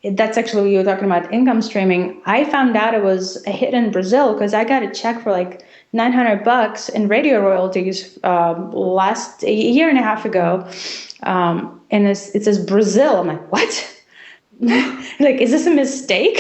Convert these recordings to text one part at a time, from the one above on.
That's actually what you were talking about, income streaming. I found out it was a hit in Brazil because I got a check for like $900 in radio royalties last a year and a half ago. And it says Brazil. I'm like, what? Like, is this a mistake?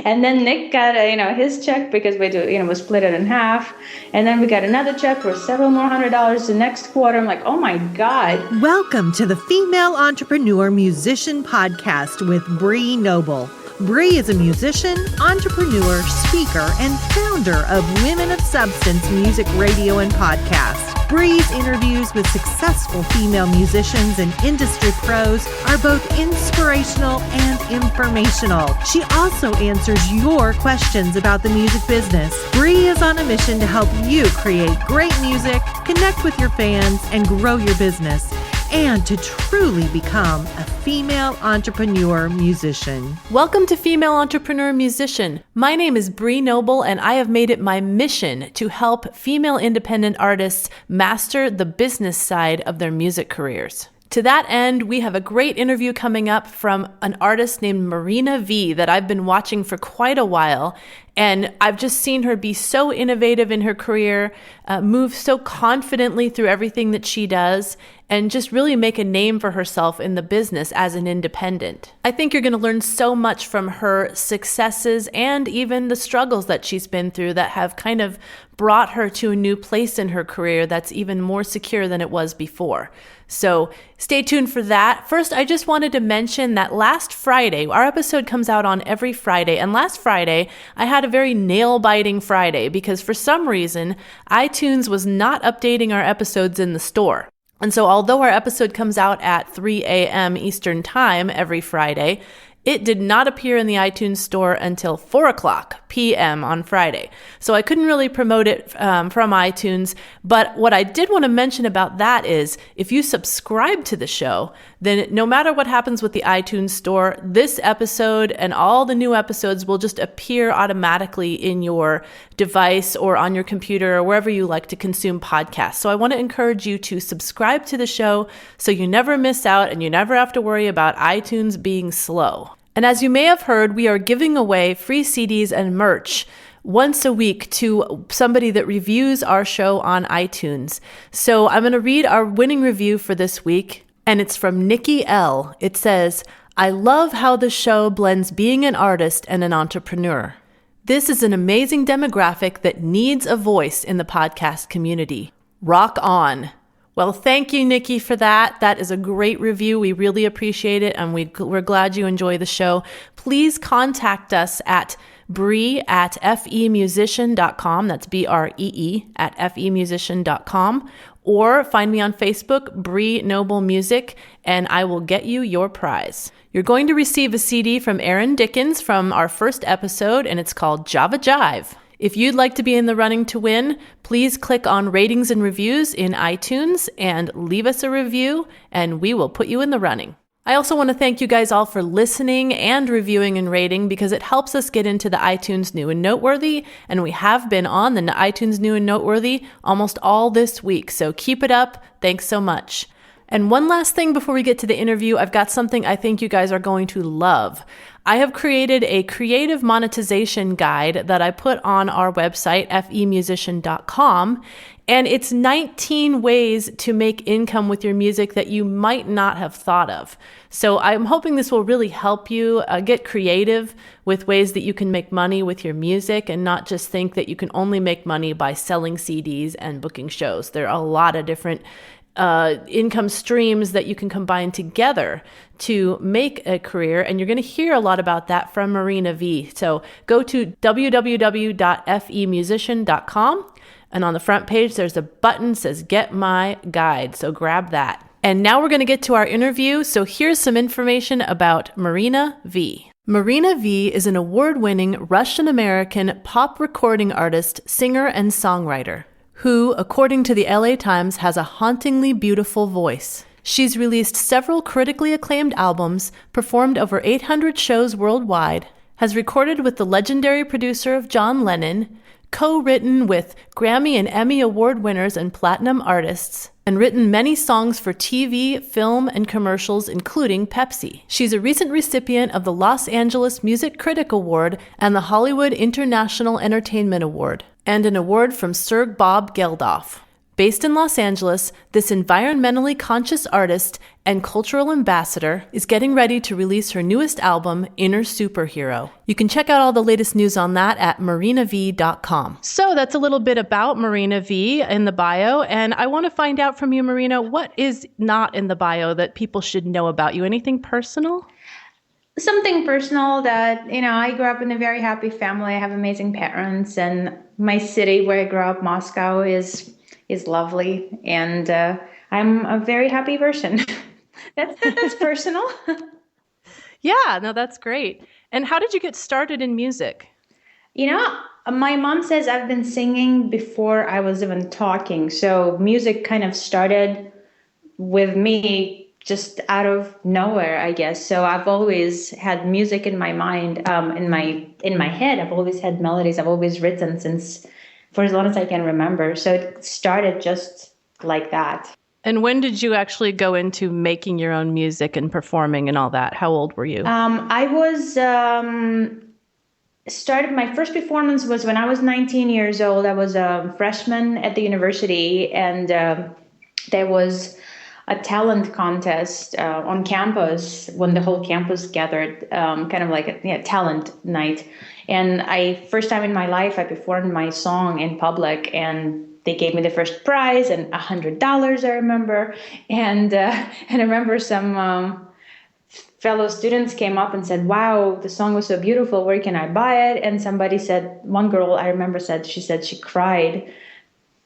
And then Nick got his check because we split it in half, and then we got another check for several more $100 the next quarter. I'm like, oh my God. Welcome to the Female Entrepreneur Musician Podcast with Bree Noble. Bree is a musician, entrepreneur, speaker, and founder of Women of Substance Music Radio and Podcast. Bree's interviews with successful female musicians and industry pros are both inspirational and informational. She also answers your questions about the music business. Bree is on a mission to help you create great music, connect with your fans, and grow your business, and to truly become a female entrepreneur musician. Welcome to Female Entrepreneur Musician. My name is Bree Noble, and I have made it my mission to help female independent artists master the business side of their music careers. To that end, we have a great interview coming up from an artist named Marina V that I've been watching for quite a while. And I've just seen her be so innovative in her career, move so confidently through everything that she does, and just really make a name for herself in the business as an independent. I think you're going to learn so much from her successes and even the struggles that she's been through that have kind of brought her to a new place in her career that's even more secure than it was before. So stay tuned for that. First, I just wanted to mention that last Friday, our episode comes out on every Friday, and last Friday, I had a very nail-biting Friday because for some reason, iTunes was not updating our episodes in the store. And so although our episode comes out at 3 a.m. Eastern Time every Friday, it did not appear in the iTunes store until 4 o'clock p.m. on Friday. So I couldn't really promote it from iTunes. But what I did want to mention about that is if you subscribe to the show, then no matter what happens with the iTunes store, this episode and all the new episodes will just appear automatically in your device or on your computer or wherever you like to consume podcasts. So I want to encourage you to subscribe to the show so you never miss out and you never have to worry about iTunes being slow. And as you may have heard, we are giving away free CDs and merch once a week to somebody that reviews our show on iTunes. So I'm going to read our winning review for this week, and it's from Nikki L. It says, "I love how the show blends being an artist and an entrepreneur. This is an amazing demographic that needs a voice in the podcast community. Rock on." Well, thank you, Nikki, for that. That is a great review. We really appreciate it, and we're glad you enjoy the show. Please contact us at Bree@femusician.com. That's BREE at femusician.com. Or find me on Facebook, Bree Noble Music, and I will get you your prize. You're going to receive a CD from Aaron Dickens from our first episode, and it's called Java Jive. If you'd like to be in the running to win, please click on ratings and reviews in iTunes and leave us a review, and we will put you in the running. I also want to thank you guys all for listening and reviewing and rating because it helps us get into the iTunes New and Noteworthy, and we have been on the iTunes New and Noteworthy almost all this week, so keep it up. Thanks so much. And one last thing before we get to the interview, I've got something I think you guys are going to love. I have created a creative monetization guide that I put on our website, femusician.com, and it's 19 ways to make income with your music that you might not have thought of. So I'm hoping this will really help you get creative with ways that you can make money with your music and not just think that you can only make money by selling CDs and booking shows. There are a lot of different income streams that you can combine together to make a career. And you're going to hear a lot about that from Marina V. So go to www.femusician.com. And on the front page, there's a button that says Get My Guide. So grab that. And now we're going to get to our interview. So here's some information about Marina V. Marina V is an award-winning Russian-American pop recording artist, singer, and songwriter who, according to the LA Times, has a hauntingly beautiful voice. She's released several critically acclaimed albums, performed over 800 shows worldwide, has recorded with the legendary producer of John Lennon, co-written with Grammy and Emmy Award winners and platinum artists, and written many songs for TV, film, and commercials, including Pepsi. She's a recent recipient of the Los Angeles Music Critic Award and the Hollywood International Entertainment Award, and an award from Sir Bob Geldof. Based in Los Angeles, this environmentally conscious artist and cultural ambassador is getting ready to release her newest album, Inner Superhero. You can check out all the latest news on that at marinav.com. So that's a little bit about Marina V in the bio, and I want to find out from you, Marina, what is not in the bio that people should know about you? Anything personal? Something personal that, I grew up in a very happy family. I have amazing parents, and my city where I grew up, Moscow, is lovely, and I'm a very happy person. That's personal. Yeah, no, that's great. And how did you get started in music? My mom says I've been singing before I was even talking. So music kind of started with me just out of nowhere, I guess. So I've always had music in my mind, in my head. I've always had melodies. I've always written since for as long as I can remember. So it started just like that. And when did you actually go into making your own music and performing and all that? How old were you? I was started. My first performance was when I was 19 years old. I was a freshman at the university, and there was a talent contest on campus when the whole campus gathered, kind of like a talent night. And first time in my life, I performed my song in public, and they gave me the first prize and $100, I remember. And I remember some fellow students came up and said, "Wow, the song was so beautiful. Where can I buy it?" And somebody said, one girl I remember said she cried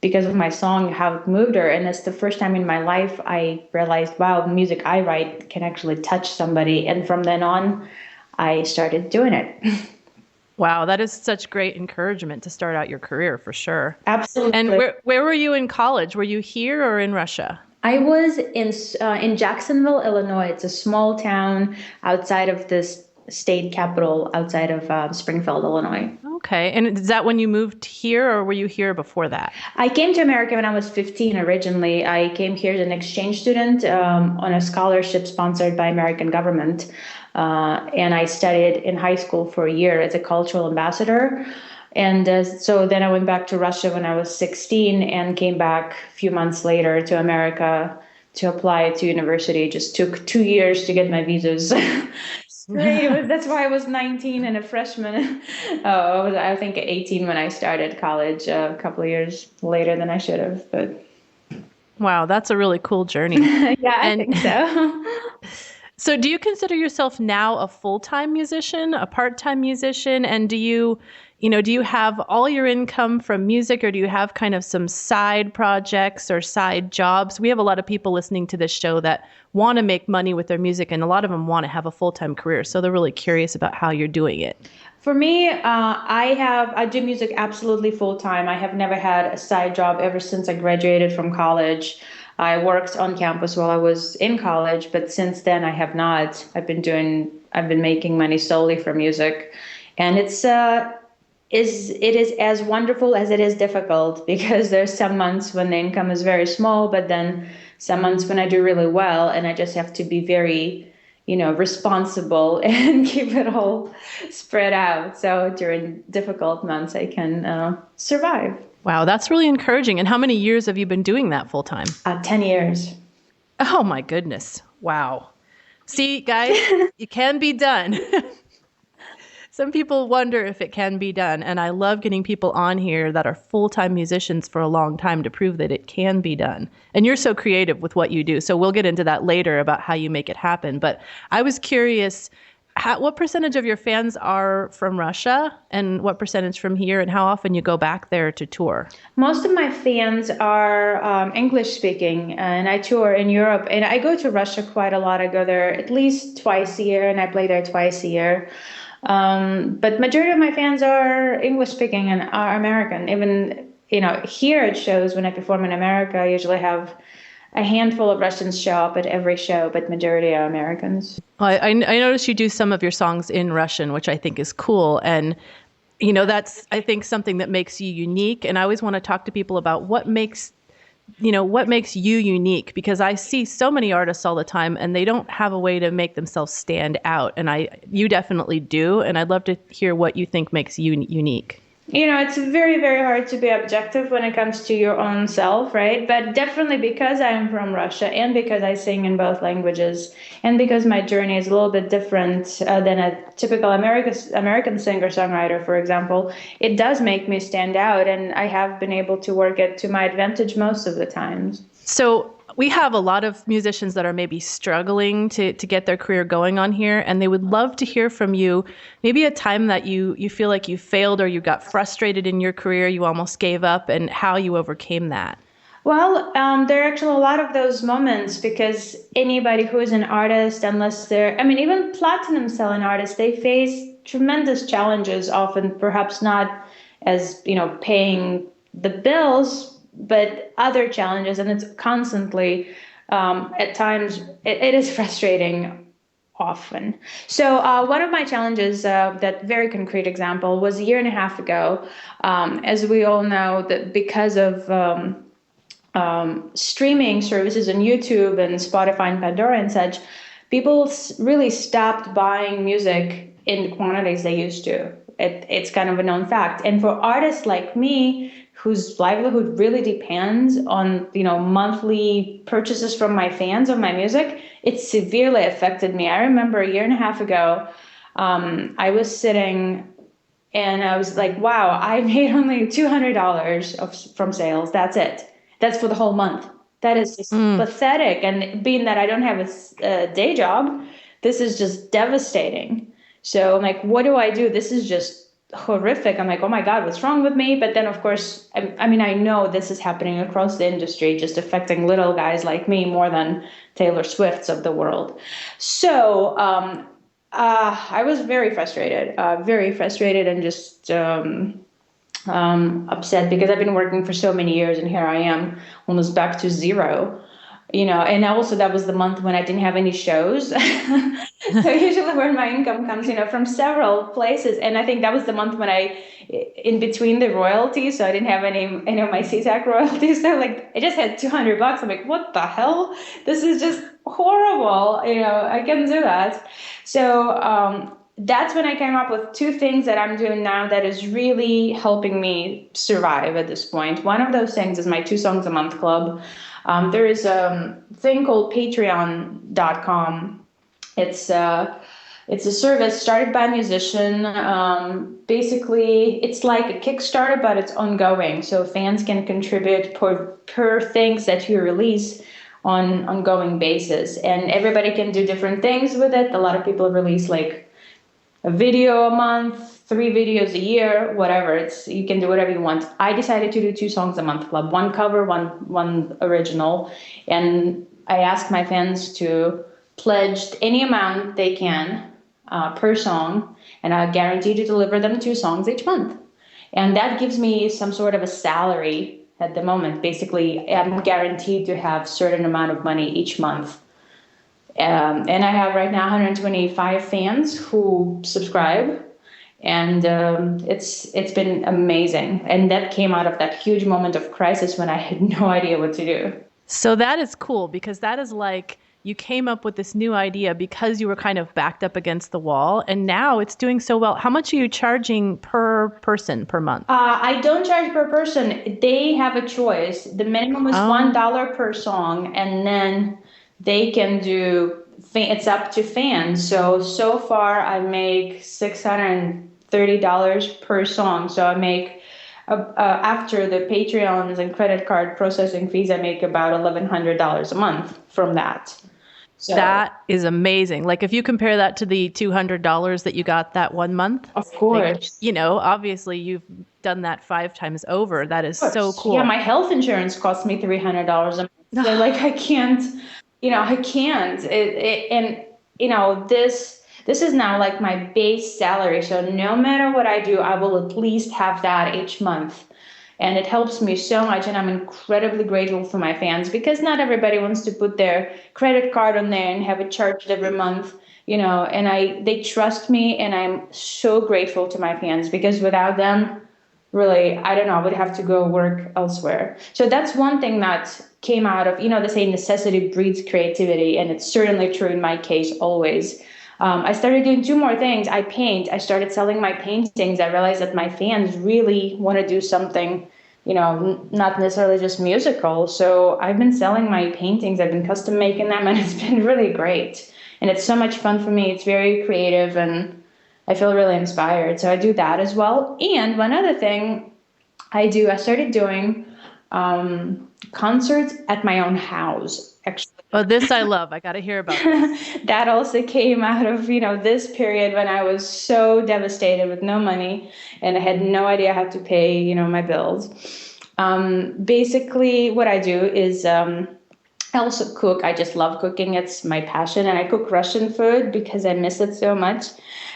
because of my song, how it moved her. And that's the first time in my life I realized, wow, the music I write can actually touch somebody. And from then on, I started doing it. Wow, that is such great encouragement to start out your career, for sure. Absolutely. And where were you in college? Were you here or in Russia? I was in Jacksonville, Illinois. It's a small town outside of the state capital, outside of Springfield, Illinois. Okay. And is that when you moved here, or were you here before that? I came to America when I was 15 originally. I came here as an exchange student on a scholarship sponsored by American government. And I studied in high school for a year as a cultural ambassador. And so then I went back to Russia when I was 16 and came back a few months later to America to apply to university. It just took 2 years to get my visas. That's why I was 19 and a freshman. I was, I think, 18 when I started college, a couple of years later than I should have. But wow, that's a really cool journey. Yeah, I think so. So do you consider yourself now a full-time musician, a part-time musician? And do you have all your income from music, or do you have kind of some side projects or side jobs? We have a lot of people listening to this show that want to make money with their music, and a lot of them want to have a full-time career. So they're really curious about how you're doing it. For me, I do music absolutely full-time. I have never had a side job ever since I graduated from college. I worked on campus while I was in college, but since then I have not. I've been making money solely from music, and it is as wonderful as it is difficult, because there's some months when the income is very small, but then some months when I do really well, and I just have to be very, responsible and keep it all spread out. So during difficult months, I can survive. Wow, that's really encouraging. And how many years have you been doing that full time? 10 years. Oh my goodness. Wow. See, guys, it can be done. Some people wonder if it can be done. And I love getting people on here that are full-time musicians for a long time to prove that it can be done. And you're so creative with what you do. So we'll get into that later about how you make it happen. But I was curious, what percentage of your fans are from Russia, and what percentage from here, and how often you go back there to tour? Most of my fans are English speaking, and I tour in Europe, and I go to Russia quite a lot. I go there at least twice a year, and I play there twice a year. But majority of my fans are English speaking and are American. Even, here at shows, when I perform in America, I usually have a handful of Russians show up at every show, but majority are Americans. I noticed you do some of your songs in Russian, which I think is cool. And That's, I think, something that makes you unique. And I always want to talk to people about what makes you unique, because I see so many artists all the time and they don't have a way to make themselves stand out. And you definitely do. And I'd love to hear what you think makes you unique. It's very, very hard to be objective when it comes to your own self, right? But definitely because I am from Russia and because I sing in both languages and because my journey is a little bit different than a typical American singer-songwriter, for example, it does make me stand out, and I have been able to work it to my advantage most of the times. So we have a lot of musicians that are maybe struggling to get their career going on here, and they would love to hear from you, maybe a time that you feel like you failed or you got frustrated in your career, you almost gave up, and how you overcame that. Well, there are actually a lot of those moments, because anybody who is an artist, unless even platinum selling artists, they face tremendous challenges, often perhaps not as, paying the bills, but other challenges, and it's constantly, at times, it is frustrating often. So one of my challenges, that very concrete example, was a year and a half ago. As we all know, that because of streaming services on YouTube and Spotify and Pandora and such, people really stopped buying music in the quantities they used to. It's kind of a known fact. And for artists like me, whose livelihood really depends on, monthly purchases from my fans of my music, it severely affected me. I remember a year and a half ago, I was sitting and I was like, wow, I made only $200 from sales. That's it. That's for the whole month. That is just pathetic. And being that I don't have a day job, this is just devastating. So I'm like, what do I do? This is just horrific. I'm like, oh my God, what's wrong with me? But then, of course, I know this is happening across the industry, just affecting little guys like me more than Taylor Swifts of the world. So I was very frustrated and just upset, because I've been working for so many years and here I am almost back to zero. And also that was the month when I didn't have any shows. So usually where my income comes, from several places. And I think that was the month when in between the royalties, so I didn't have any of my CTAC royalties. So I just had $200. I'm like, what the hell? This is just horrible. I can't do that. So, that's when I came up with two things that I'm doing now that is really helping me survive at this point. One of those things is my 2 songs a month club. There is a thing called patreon.com. It's a service started by a musician. Basically, it's like a Kickstarter, but it's ongoing. So fans can contribute per things that you release on an ongoing basis. And everybody can do different things with it. A lot of people release a video a month, 3 videos a year, whatever. You can do whatever you want. I decided to do 2 songs a month club, 1 cover, one original. And I asked my fans to pledge any amount they can per song, and I guarantee to deliver them 2 songs each month. And that gives me some sort of a salary at the moment. Basically, I'm guaranteed to have a certain amount of money each month. And I have right now 125 fans who subscribe, and it's been amazing. And that came out of that huge moment of crisis when I had no idea what to do. So that is cool, because that is like you came up with this new idea because you were kind of backed up against the wall, and now it's doing so well. How much are you charging per person per month? I don't charge per person. They have a choice. The minimum is $1 per song, and then they can do, it's up to fans. So far I make $630 per song. So I make, after the Patreons and credit card processing fees, I make about $1,100 a month from that. So that is amazing. If you compare that to the $200 that you got that 1 month, of course, obviously you've done that 5 times over. That is so cool. Yeah, my health insurance cost me $300 a month. So I can't. I can't. This is now my base salary. So no matter what I do, I will at least have that each month. And it helps me so much. And I'm incredibly grateful for my fans, because not everybody wants to put their credit card on there and have it charged every month. and they trust me, and I'm so grateful to my fans, because without them, really, I don't know, I would have to go work elsewhere. So that's one thing that came out of, they say necessity breeds creativity, and it's certainly true in my case always. I started doing two more things. I paint. I started selling my paintings. I realized that my fans really want to do something, not necessarily just musical. So I've been selling my paintings. I've been custom making them, and it's been really great. And it's so much fun for me. It's very creative, and I feel really inspired. So I do that as well. And one other thing I started doing concerts at my own house, actually. Oh, this I love. I got to hear about this. That also came out of, this period when I was so devastated with no money, and I had no idea how to pay, my bills. Basically, what I do is I also cook. I just love cooking. It's my passion, and I cook Russian food because I miss it so much.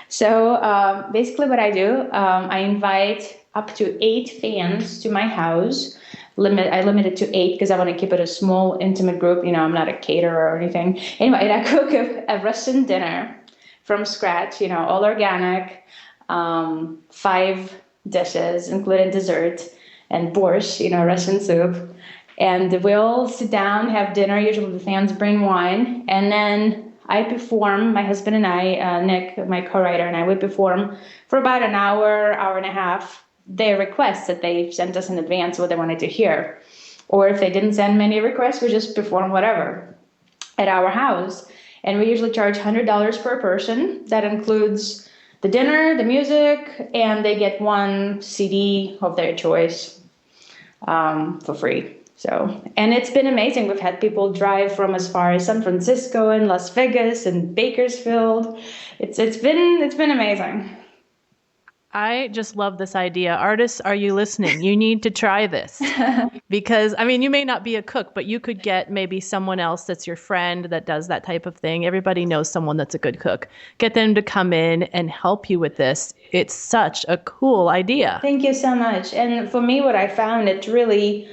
So basically what I do, I invite up to 8 fans to my house. I limit it to 8 because I want to keep it a small, intimate group. I'm not a caterer or anything. Anyway, I cook a Russian dinner from scratch, all organic, 5 dishes, including dessert and borscht, Russian soup. And we all sit down, have dinner. Usually the fans bring wine. And then I perform, my husband and I, Nick, my co-writer, and I would perform for about an hour, hour and a half, their requests that they sent us in advance, what they wanted to hear. Or if they didn't send many requests, we just perform whatever at our house. And we usually charge $100 per person. That includes the dinner, the music, and they get 1 CD of their choice for free. And it's been amazing. We've had people drive from as far as San Francisco and Las Vegas and Bakersfield. It's been amazing. I just love this idea. Artists, are you listening? You need to try this because, you may not be a cook, but you could get maybe someone else that's your friend that does that type of thing. Everybody knows someone that's a good cook. Get them to come in and help you with this. It's such a cool idea. Thank you so much. And for me, what I found, it really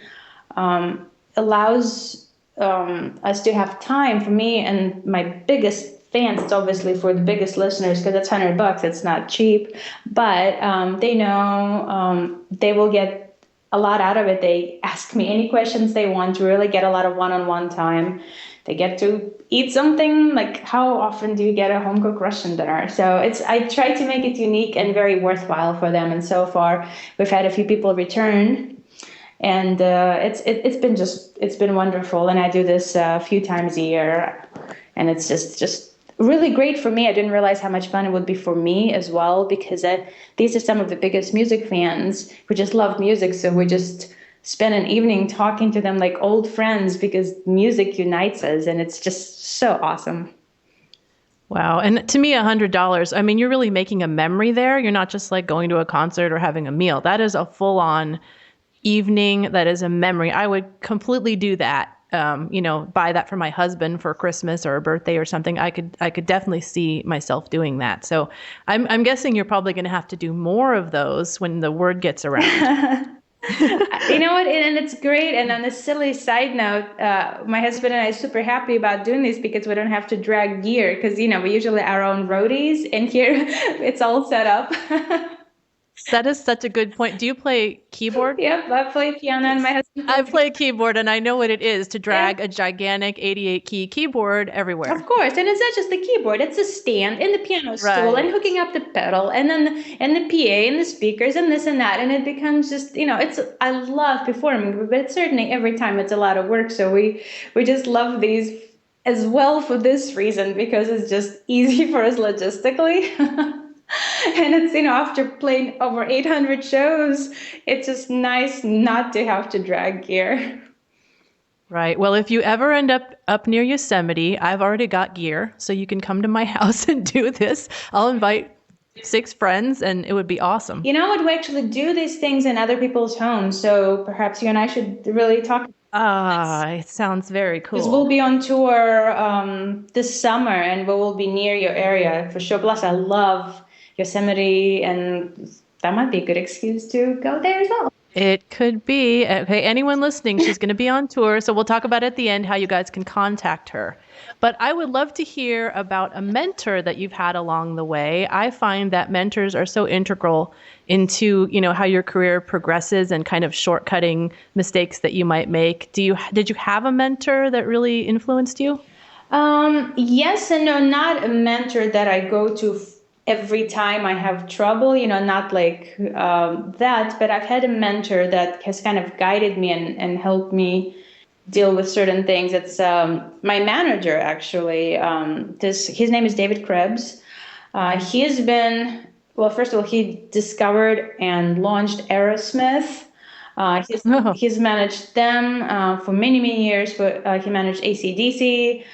allows us to have time. For me and my biggest fans, it's obviously for the biggest listeners because it's $100. It's not cheap, but they know they will get a lot out of it. They ask me any questions they want to really get a lot of one-on-one time. They get to eat something like, how often do you get a home cooked Russian dinner? So I try to make it unique and very worthwhile for them. And so far, we've had a few people return. And it's been wonderful, and I do this a few times a year, and it's just really great for me. I didn't realize how much fun it would be for me as well, because these are some of the biggest music fans who just love music. So we just spend an evening talking to them like old friends because music unites us, and it's just so awesome. Wow. And to me, $100, you're really making a memory there. You're not just like going to a concert or having a meal. That is a full-on evening. That is a memory. I would completely do that. Buy that for my husband for Christmas or a birthday or something. I could definitely see myself doing that. So I'm guessing you're probably going to have to do more of those when the word gets around. You know what? And it's great. And on a silly side note, my husband and I are super happy about doing this because we don't have to drag gear because, we usually our own roadies, and here it's all set up. That is such a good point. Do you play keyboard? Yep, I play piano and my husband. I play keyboard, and I know what it is to drag a gigantic 88-key keyboard everywhere. Of course, and it's not just the keyboard; it's a stand and the piano stool and hooking up the pedal, and then the PA and the speakers and this and that, and it becomes just I love performing, but certainly every time it's a lot of work. So we just love these as well for this reason because it's just easy for us logistically. And it's, after playing over 800 shows, it's just nice not to have to drag gear. Right. Well, if you ever end up near Yosemite, I've already got gear, so you can come to my house and do this. I'll invite 6 friends, and it would be awesome. You know what? We actually do these things in other people's homes, so perhaps you and I should really talk. It sounds very cool. Because we'll be on tour this summer, and we will be near your area for sure. Plus, I love Yosemite, and that might be a good excuse to go there as well. It could be. Okay, anyone listening, she's going to be on tour. So we'll talk about at the end how you guys can contact her. But I would love to hear about a mentor that you've had along the way. I find that mentors are so integral into, how your career progresses and kind of shortcutting mistakes that you might make. Did you have a mentor that really influenced you? Yes and no, not a mentor that I go to every time I have trouble, not like that, but I've had a mentor that has kind of guided me and helped me deal with certain things. It's my manager, actually. His name is David Krebs. He has been, well, first of all, he discovered and launched Aerosmith. He's managed them for many, many years. He managed AC/DC,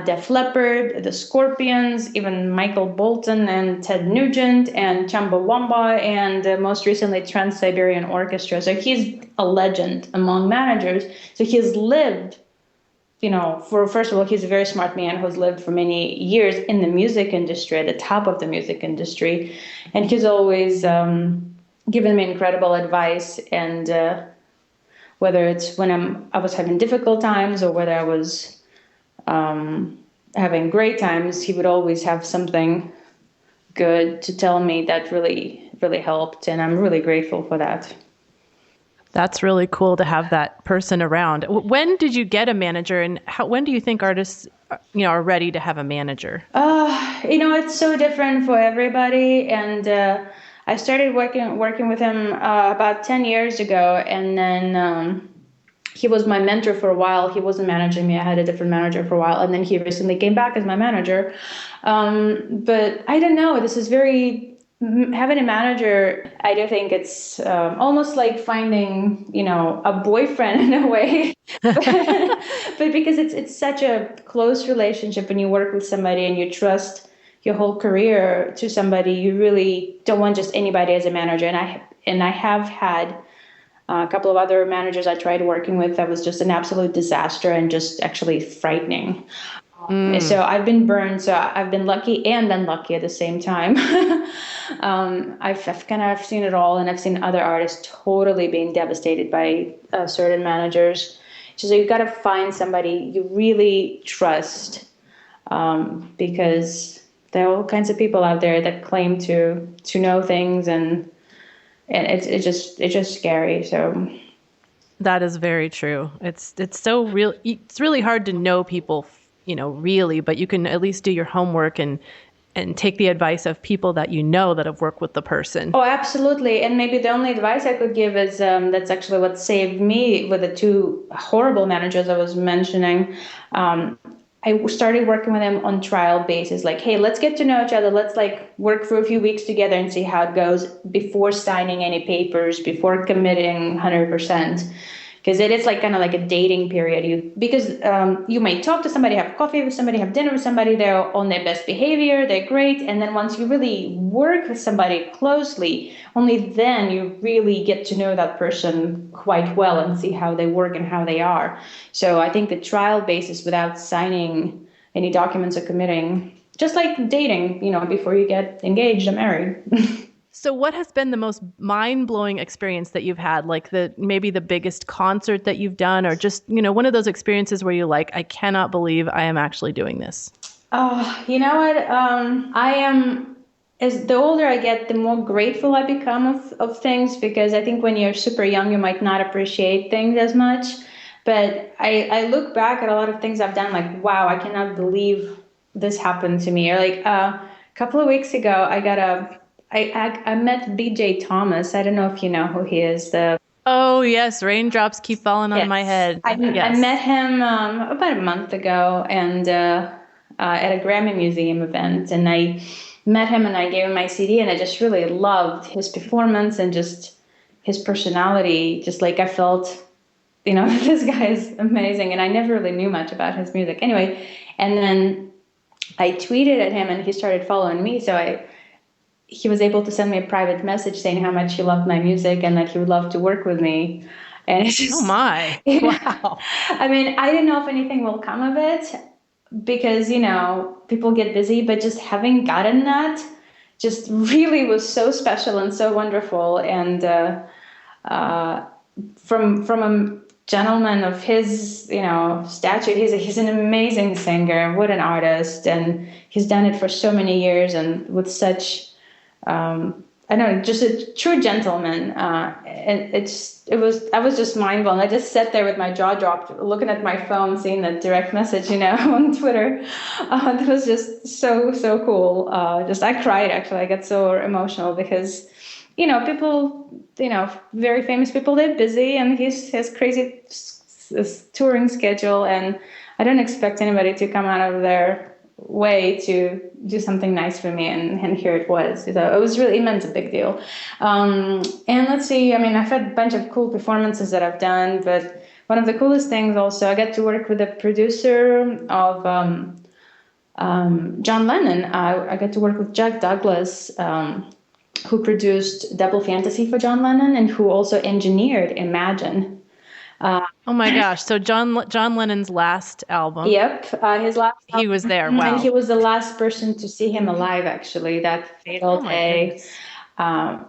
Def Leppard, the Scorpions, even Michael Bolton and Ted Nugent and Chumbawamba, and most recently Trans-Siberian Orchestra. So he's a legend among managers. So he's lived, first of all, he's a very smart man who's lived for many years in the music industry, at the top of the music industry. And he's always given me incredible advice. And whether it's when I was having difficult times or whether I was having great times, he would always have something good to tell me that really, really helped. And I'm really grateful for that. That's really cool to have that person around. When did you get a manager, and when do you think artists, are ready to have a manager? It's so different for everybody. And I started working with him about 10 years ago. And then he was my mentor for a while. He wasn't managing me. I had a different manager for a while. And then he recently came back as my manager. But I don't know. This is having a manager, I do think it's almost like finding, a boyfriend in a way. but because it's such a close relationship when you work with somebody and you trust your whole career to somebody, you really don't want just anybody as a manager. And I have had a couple of other managers I tried working with that was just an absolute disaster and just actually frightening. So I've been burned. So I've been lucky and unlucky at the same time. I've kind of seen it all, and I've seen other artists totally being devastated by certain managers. So you've got to find somebody you really trust, because there are all kinds of people out there that claim to know things, and it's just scary. So that is very true. It's so real. It's really hard to know people, really, but you can at least do your homework and take the advice of people that that have worked with the person. Oh, absolutely. And maybe the only advice I could give is that's actually what saved me with the two horrible managers I was mentioning. I started working with them on trial basis, like, hey, let's get to know each other. Let's work for a few weeks together and see how it goes before signing any papers, before committing 100%. Because it is kind of like a dating period. Because you may talk to somebody, have coffee with somebody, have dinner with somebody, they're on their best behavior, they're great. And then once you really work with somebody closely, only then you really get to know that person quite well and see how they work and how they are. So I think the trial basis without signing any documents or committing, just like dating, before you get engaged or married. So what has been the most mind-blowing experience that you've had? Like maybe the biggest concert that you've done, or just, one of those experiences where you're like, I cannot believe I am actually doing this. Oh, you know what? I am, as the older I get, the more grateful I become of things, because I think when you're super young, you might not appreciate things as much. But I look back at a lot of things I've done, like, wow, I cannot believe this happened to me. Or a couple of weeks ago, I met BJ Thomas. I don't know if you know who he is. Oh, yes. Raindrops keep falling on my head. I met him about a month ago and at a Grammy Museum event. And I met him and I gave him my CD, and I just really loved his performance and just his personality. Just I felt, this guy is amazing. And I never really knew much about his music. Anyway, and then I tweeted at him and he started following me. So he was able to send me a private message saying how much he loved my music and that he would love to work with me. And it's just, oh my, wow. I mean, I don't know if anything will come of it because, people get busy, but just having gotten that just really was so special and so wonderful. And from a gentleman of his, stature. He's an amazing singer. What an artist, and he's done it for so many years and with such, I don't know, just a true gentleman. And I was just mind blown. I just sat there with my jaw dropped, looking at my phone, seeing that direct message, on Twitter. That was just so cool. I cried actually. I got so emotional because, people, very famous people, they're busy, and he has crazy touring schedule, and I don't expect anybody to come out of their way to do something nice for me, and here it was. So it meant a big deal. And let's see, I've had a bunch of cool performances that I've done, but one of the coolest things also, I got to work with the producer of John Lennon. I got to work with Jack Douglas, who produced Double Fantasy for John Lennon and who also engineered Imagine. Oh my gosh. So John Lennon's last album. Yep. His last album. He was there. Wow. And he was the last person to see him alive, actually, that fatal day. And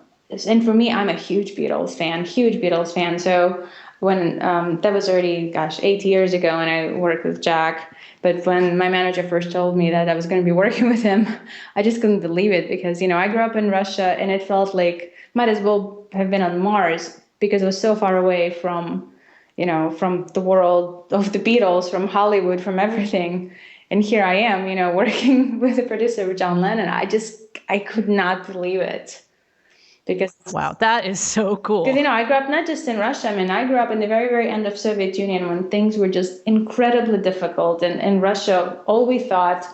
for me, I'm a huge Beatles fan. So when that was already, 8 years ago, and I worked with Jack. But when my manager first told me that I was going to be working with him, I just couldn't believe it because, I grew up in Russia, and it felt like might as well have been on Mars because it was so far away from the world of the Beatles, from Hollywood, from everything. And here I am, working with the producer of John Lennon. I could not believe it. Because wow, that is so cool. Because, I grew up not just in Russia. I grew up in the very, very end of Soviet Union when things were just incredibly difficult. And in Russia, all we thought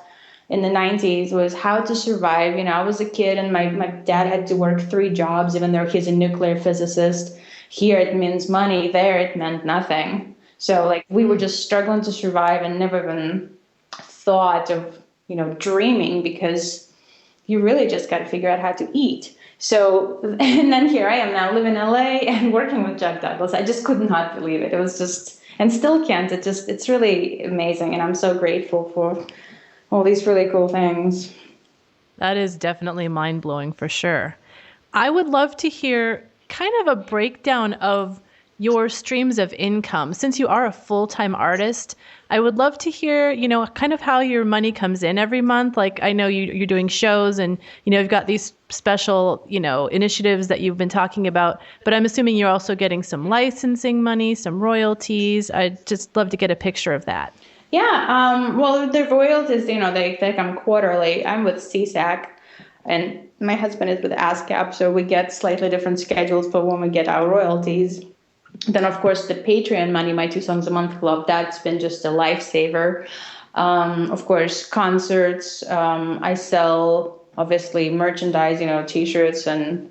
in the 90s was how to survive. I was a kid and my dad had to work 3 jobs, even though he's a nuclear physicist. Here it means money. There it meant nothing. So we were just struggling to survive and never even thought of, dreaming, because you really just got to figure out how to eat. So, and then here I am now, living in LA and working with Jack Douglas. I just could not believe it. It was just, and still can't. It's really amazing. And I'm so grateful for all these really cool things. That is definitely mind-blowing for sure. I would love to hear kind of a breakdown of your streams of income. Since you are a full-time artist, I would love to hear, kind of how your money comes in every month. I know you're doing shows and, you've got these special, initiatives that you've been talking about, but I'm assuming you're also getting some licensing money, some royalties. I'd just love to get a picture of that. Yeah. Well, the royalties, they come quarterly. I'm with CSAC and my husband is with ASCAP. So we get slightly different schedules for when we get our royalties. Then, of course, the Patreon money, my 2 Songs a Month Club, that's been just a lifesaver. Of course, concerts. I sell, obviously, merchandise, T-shirts, and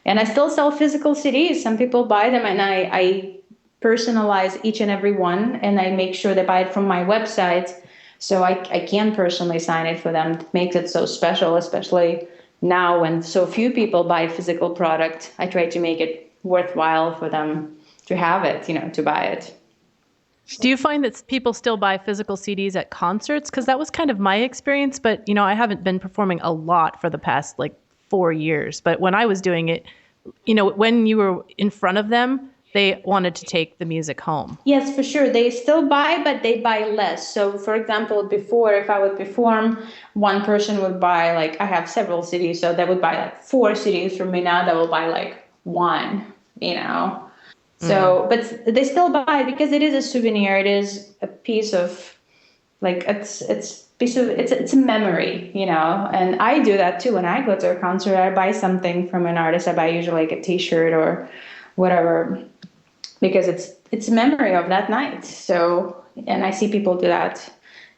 I still sell physical CDs. Some people buy them, and I personalize each and every one, and I make sure they buy it from my website, so I can personally sign it for them. It makes it so special, especially now when so few people buy physical product. I try to make it worthwhile for them to have it, to buy it. Do you find that people still buy physical CDs at concerts? Because that was kind of my experience, but, I haven't been performing a lot for the past 4 years. But when I was doing it, when you were in front of them, they wanted to take the music home. Yes, for sure. They still buy, but they buy less. So, for example, before, if I would perform, one person would buy, I have several CDs, so they would buy 4 CDs from me. Now they will buy 1, So, but they still buy because it is a souvenir. It is a piece of, it's a memory, And I do that too. When I go to a concert, I buy something from an artist. I buy usually a T-shirt or whatever, because it's a memory of that night. So, and I see people do that,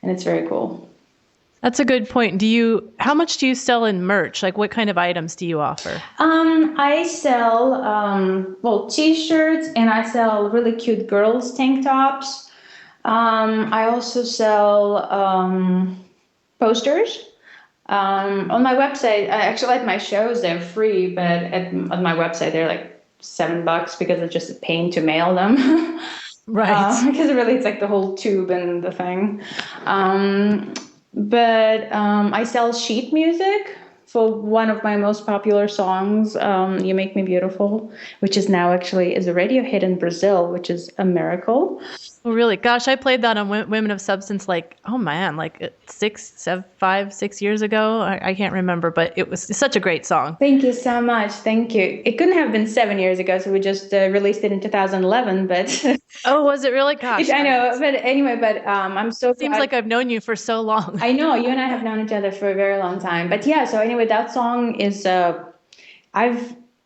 and it's very cool. That's a good point. How much do you sell in merch? What kind of items do you offer? I sell, T-shirts, and I sell really cute girls' tank tops. I also sell posters. On my website, actually at my shows, they're free, but on my website, they're $7 because it's just a pain to mail them. Right. Because really it's the whole tube and the thing. But I sell sheet music. for one of my most popular songs, "You Make Me Beautiful," which is now actually is a radio hit in Brazil, which is a miracle. Oh, really? Gosh, I played that on Women of Substance oh man, 5, 6 years ago. I can't remember, but it was such a great song. Thank you so much. Thank you. It couldn't have been 7 years ago, so we just released it in 2011, but... Oh, was it really? Gosh. I know, but anyway, I'm so Seems like I've known you for so long. I know, you and I have known each other for a very long time. But yeah, so anyway, that song is,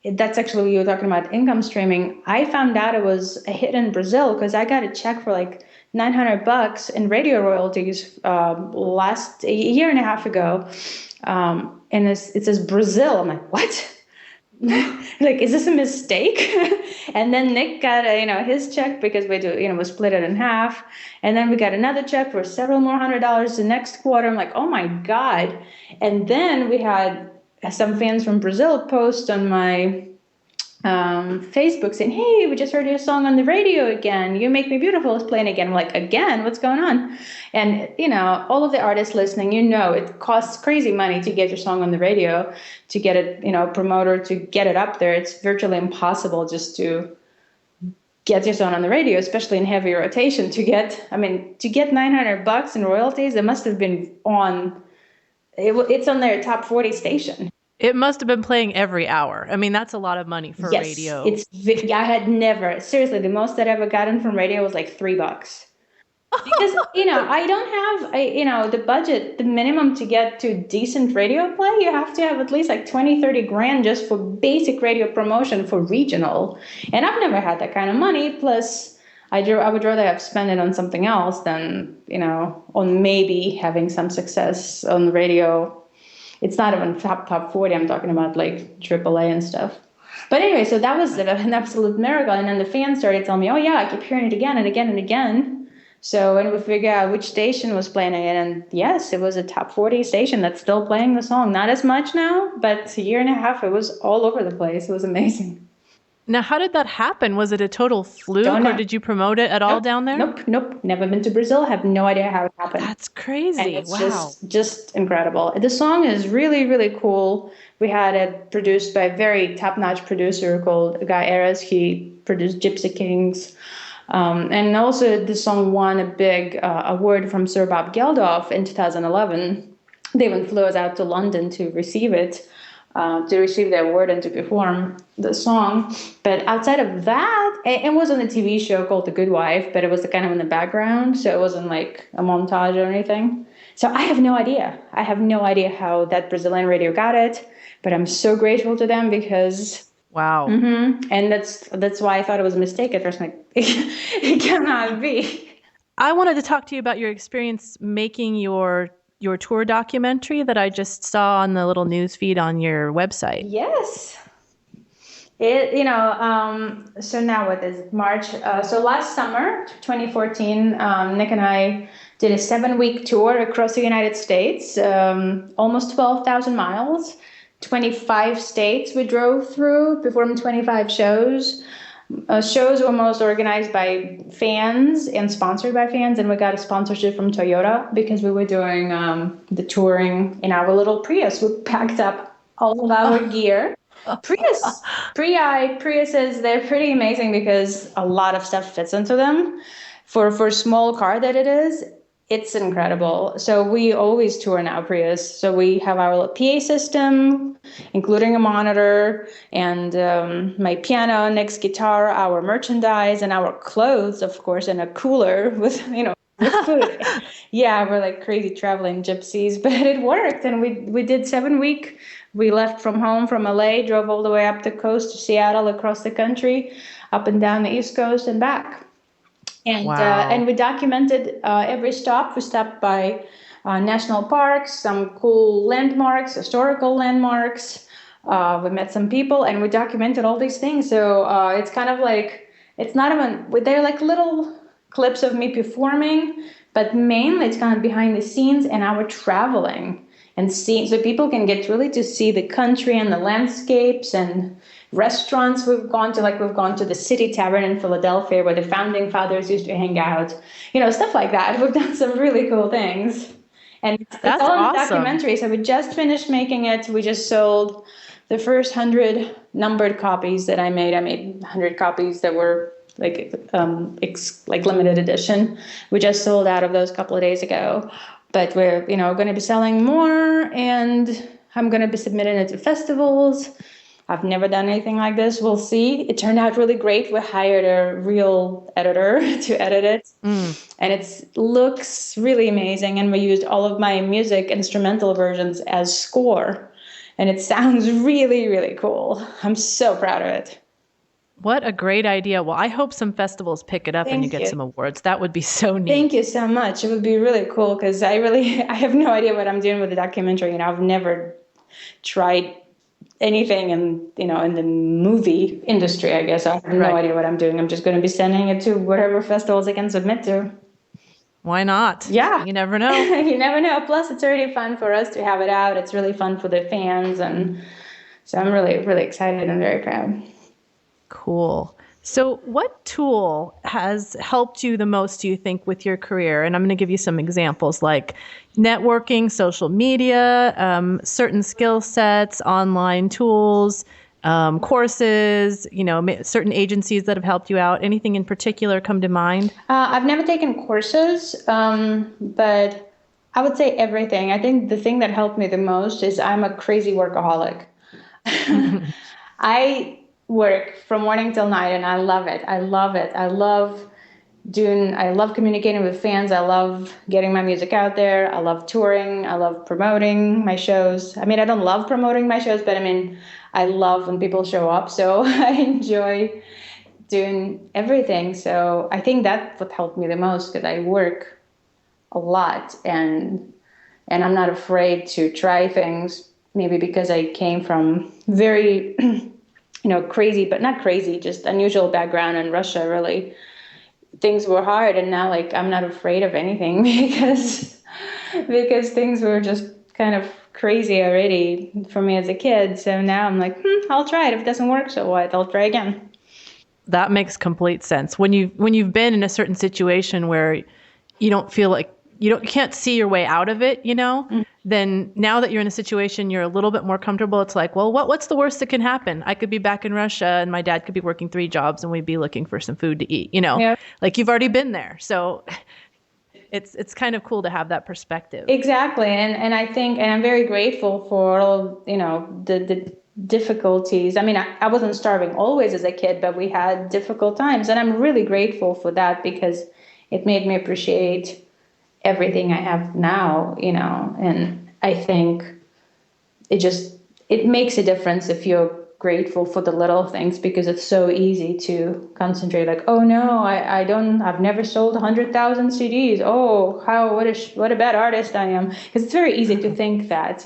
that's actually what you were talking about income streaming. I found out it was a hit in Brazil because I got a check for like $900 in radio royalties a year and a half ago. And it says Brazil. I'm like, what? Like, is this a mistake? And then Nick got his check because we split it in half. And then we got another check for several more $100 the next quarter. I'm like, oh my God. And then we had some fans from Brazil post on my Facebook saying, hey, we just heard your song on the radio again. You Make Me Beautiful is playing again. I'm like, again? What's going on? And, all of the artists listening, it costs crazy money to get your song on the radio, to get it, promoter, to get it up there. It's virtually impossible just to get your song on the radio, especially in heavy rotation. To get $900 in royalties, it must have been it's on their top 40 station. It must have been playing every hour. I mean, that's a lot of money for radio. I had never, seriously, the most that I ever gotten from radio was like $3. Because, I don't have, the budget, the minimum to get to decent radio play, you have to have at least like 20, 30 grand just for basic radio promotion for regional. And I've never had that kind of money. Plus, I would rather have spent it on something else than, on maybe having some success on the radio. It's not even top 40. I'm talking about like AAA and stuff. But anyway, so that was an absolute miracle. And then the fans started telling me, oh yeah, I keep hearing it again and again and again. So when we figured out which station was playing it, and yes, it was a top 40 station that's still playing the song. Not as much now, but a year and a half, it was all over the place. It was amazing. Now, how did that happen? Was it a total fluke, or did you promote it at all down there? Nope. Never been to Brazil. Have no idea how it happened. That's crazy. And it's just incredible. The song is really, really cool. We had it produced by a very top-notch producer called Guy Eras. He produced Gypsy Kings. And also the song won a big award from Sir Bob Geldof in 2011. They even flew us out to London to receive it. To receive the award and to perform the song. But outside of that, it was on a TV show called The Good Wife, but it was kind of in the background, so it wasn't like a montage or anything. So I have no idea. I have no idea how that Brazilian radio got it, but I'm so grateful to them because... Wow. Mm-hmm, and that's why I thought it was a mistake at first. Like, it cannot be. I wanted to talk to you about your experience making your tour documentary that I just saw on the little news feed on your website. Yes. So now what is it? March? So last summer, 2014, Nick and I did a 7-week tour across the United States, almost 12,000 miles, 25 states we drove through, performed 25 shows. Shows were most organized by fans and sponsored by fans, and we got a sponsorship from Toyota because we were doing the touring in our little Prius. We packed up all of our gear. Priuses, they're pretty amazing because a lot of stuff fits into them. For a small car that it is, it's incredible. So we always tour in our Prius. So we have our little PA system, including a monitor, and my piano, Nick's guitar, our merchandise, and our clothes, of course, and a cooler with food. Yeah, we're like crazy traveling gypsies, but it worked. And we did 7 week. We left from home from LA, drove all the way up the coast to Seattle, across the country, up and down the East Coast and back. And wow. And we documented every stop. We stopped by national parks, some cool landmarks, historical landmarks. We met some people, and we documented all these things. So it's kind of like, it's not even, they're like little clips of me performing, but mainly it's kind of behind the scenes and our traveling and seeing, so people can get really to see the country and the landscapes and restaurants we've gone to. Like we've gone to the City Tavern in Philadelphia where the founding fathers used to hang out, stuff like that. We've done some really cool things. And it's That's all in the awesome. documentary. So we just finished making it. We just sold the first 100 numbered copies that I made. I made 100 copies that were like limited edition. We just sold out of those a couple of days ago, but we're going to be selling more, and I'm going to be submitting it to festivals. I've never done anything like this. We'll see. It turned out really great. We hired a real editor to edit it. And it looks really amazing. And we used all of my music instrumental versions as score. And it sounds really, really cool. I'm so proud of it. What a great idea. Well, I hope some festivals pick it up and you Thank get you. some awards. That would be so neat. Thank you so much. It would be really cool because I have no idea what I'm doing with the documentary. I've never tried anything in the movie industry, I guess. I have no idea what I'm doing. I'm just going to be sending it to whatever festivals I can submit to. Why not? Yeah. You never know. You never know. Plus, it's already fun for us to have it out. It's really fun for the fans. And so I'm really, really excited and very proud. Cool. So what tool has helped you the most, do you think, with your career? And I'm going to give you some examples like networking, social media, certain skill sets, online tools, courses, certain agencies that have helped you out. Anything in particular come to mind? I've never taken courses, but I would say everything. I think the thing that helped me the most is I'm a crazy workaholic. I work from morning till night, and I love it. I love it. I love communicating with fans. I love getting my music out there. I love touring. I love promoting my shows. I mean, I don't love promoting my shows, but I love when people show up. So I enjoy doing everything. So I think that's what helped me the most, because I work a lot and I'm not afraid to try things, maybe because I came from very crazy, but not crazy, just unusual background in Russia. Really, things were hard, and now I'm not afraid of anything because things were just kind of crazy already for me as a kid. So now I'm like, I'll try it. If it doesn't work, so what? I'll try again. That makes complete sense. When you've been in a certain situation where you don't feel like you can't see your way out of it, then now that you're in a situation you're a little bit more comfortable, it's like, well, what's the worst that can happen? I could be back in Russia and my dad could be working 3 jobs and we'd be looking for some food to eat, Yeah. Like you've already been there. So it's kind of cool to have that perspective. Exactly. And I think, and I'm very grateful for all, the difficulties. I mean, I wasn't starving always as a kid, but we had difficult times. And I'm really grateful for that because it made me appreciate everything I have now, and I think it makes a difference if you're grateful for the little things, because it's so easy to concentrate like, oh no, I've never sold 100,000 CDs. Oh, what a bad artist I am. Because it's very easy to think that,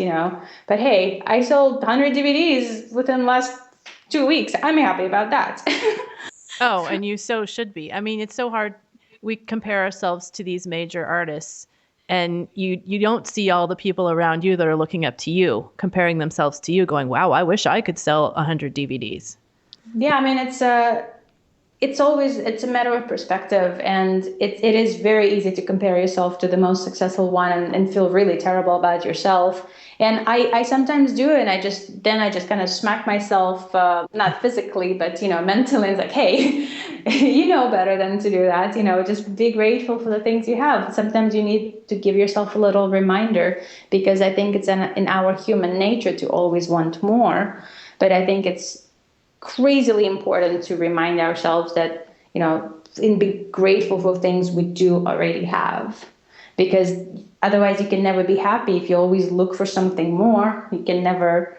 but hey, I sold 100 DVDs within the last 2 weeks. I'm happy about that. Oh, and you so should be. I mean, it's so hard. We compare ourselves to these major artists, and you don't see all the people around you that are looking up to you, comparing themselves to you, going, wow, I wish I could sell 100 DVDs. Yeah, I mean, it's a matter of perspective, and it is very easy to compare yourself to the most successful one and feel really terrible about yourself. And I sometimes do it, and I just kind of smack myself, not physically, but mentally. It's like, hey, you know better than to do that. Just be grateful for the things you have. Sometimes you need to give yourself a little reminder, because I think it's in our human nature to always want more. But I think it's crazily important to remind ourselves that and be grateful for things we do already have, because otherwise you can never be happy. If you always look for something more, you can never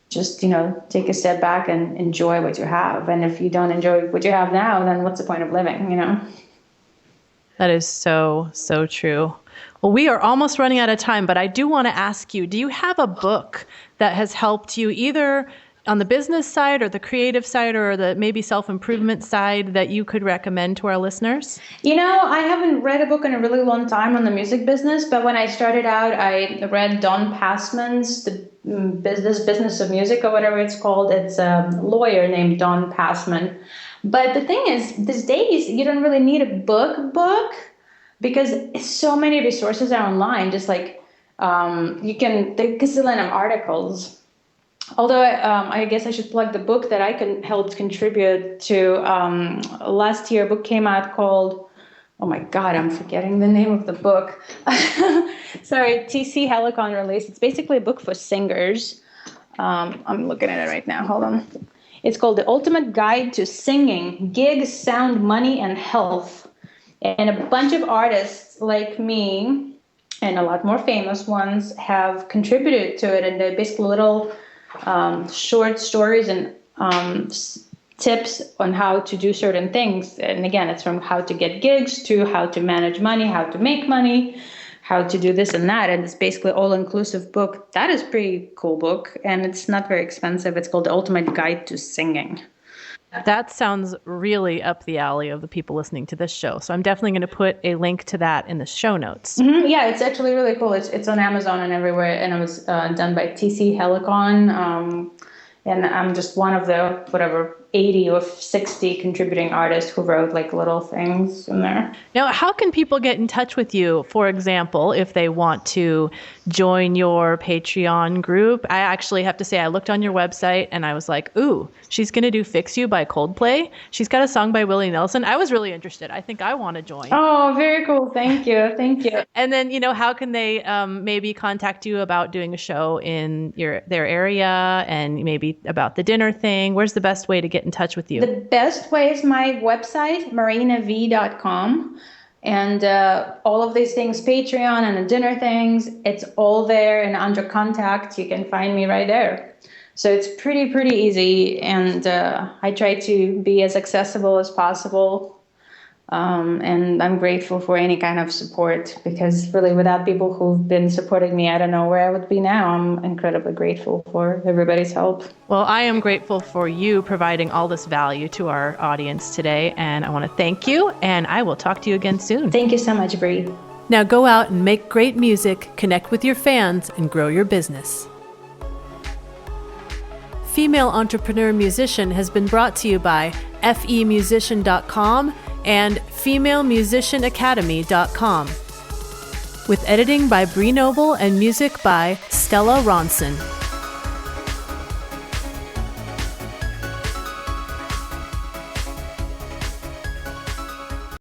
just take a step back and enjoy what you have. And if you don't enjoy what you have now, then what's the point of living? That is so true. Well, we are almost running out of time, but I do want to ask you, do you have a book that has helped you either on the business side or the creative side or the maybe self-improvement side that you could recommend to our listeners? I haven't read a book in a really long time on the music business, but when I started out, I read Don Passman's The Business of Music, or whatever it's called. It's a lawyer named Don Passman. But the thing is, these days, you don't really need a book, because so many resources are online, just like You can, the gazillion of articles. Although I guess I should plug the book that I helped contribute to. Last year, a book came out called, oh my God, I'm forgetting the name of the book. Sorry, TC Helicon released. It's basically a book for singers. I'm looking at it right now. Hold on. It's called The Ultimate Guide to Singing, Gigs, Sound, Money, and Health. And a bunch of artists like me and a lot more famous ones have contributed to it. And they're basically little short stories and tips on how to do certain things. And again, it's from how to get gigs to how to manage money, how to make money, how to do this and that. And it's basically all-inclusive book. That is a pretty cool book. And it's not very expensive. It's called The Ultimate Guide to Singing. That sounds really up the alley of the people listening to this show. So I'm definitely going to put a link to that in the show notes. Mm-hmm. Yeah, it's actually really cool. It's on Amazon and everywhere. And it was done by TC Helicon. And I'm just one of the, 80 or 60 contributing artists who wrote like little things in there. Now, how can people get in touch with you, for example, if they want to join your Patreon group? I actually have to say, I looked on your website and I was like, ooh, she's going to do Fix You by Coldplay. She's got a song by Willie Nelson. I was really interested. I think I want to join. Oh, very cool. Thank you. Thank you. And then, how can they maybe contact you about doing a show in their area and maybe about the dinner thing? Where's the best way to get in touch with you? The best way is my website, marinav.com. And all of these things, Patreon and the dinner things, it's all there and under contact. You can find me right there. So it's pretty easy. And I try to be as accessible as possible. And I'm grateful for any kind of support, because really without people who've been supporting me, I don't know where I would be now. I'm incredibly grateful for everybody's help. Well, I am grateful for you providing all this value to our audience today, and I want to thank you, and I will talk to you again soon. Thank you so much, Bree. Now go out and make great music, connect with your fans, and grow your business. Female Entrepreneur Musician has been brought to you by FEM03.com and FemaleMusicianAcademy.com. With editing by Bree Noble and music by Stella Ronson.